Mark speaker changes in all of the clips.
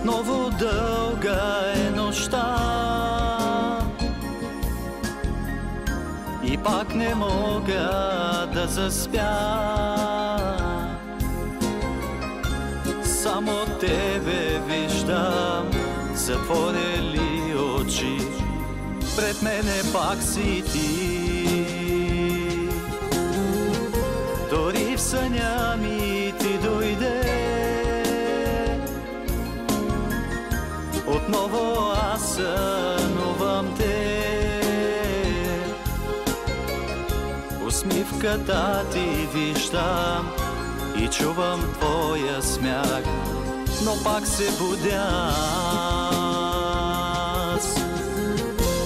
Speaker 1: Отново дълга е нощта и пак не мога да заспя. Само тебе виждам, затворили очи, пред мене пак си ти. Дори в съня ми ти дойде, отново аз сънувам те. Усмивката ти виждам и чувам твоя смях, но пак се будя аз.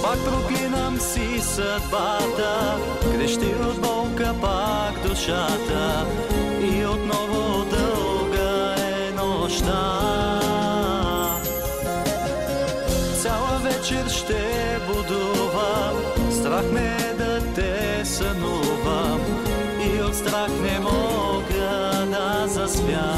Speaker 1: Пак проклинам си съдбата, крещи от болка пак душата и отново дълга е нощта. Цяла вечер ще будувам, страх ме е да те сънувам и от страх не мога да заспя.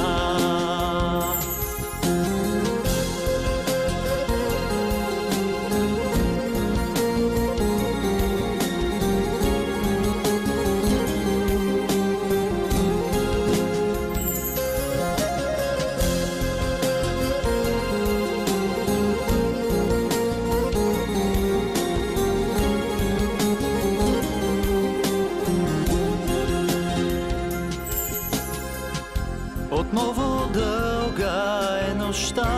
Speaker 1: Отново дълга е нощта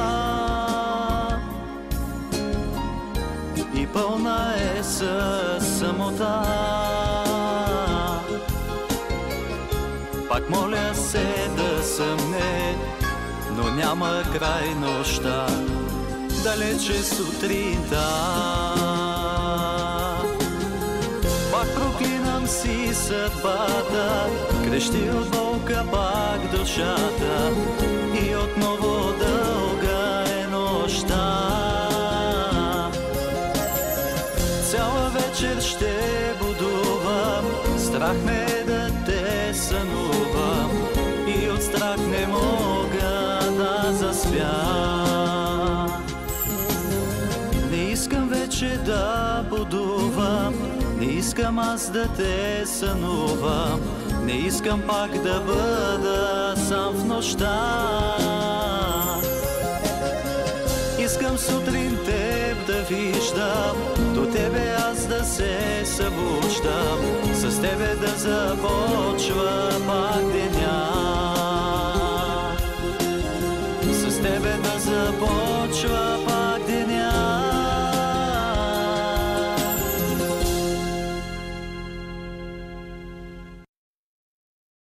Speaker 1: и пълна е със самота. Пак моля се да съмне, но няма край нощта, далече сутринта. Пак проклинам си съдбата, крещи от болка пак душата и отново дълга е нощта. Цяла вечер ще будувам, страх ме е да те сънувам и от страх не мога да заспя. Не искам вече да будувам, не искам аз да те сънувам, не искам пак да бъда сам в нощта. Искам сутрин теб да виждам, до тебе аз да се събуждам, с тебе да започва пак деня, с тебе да започва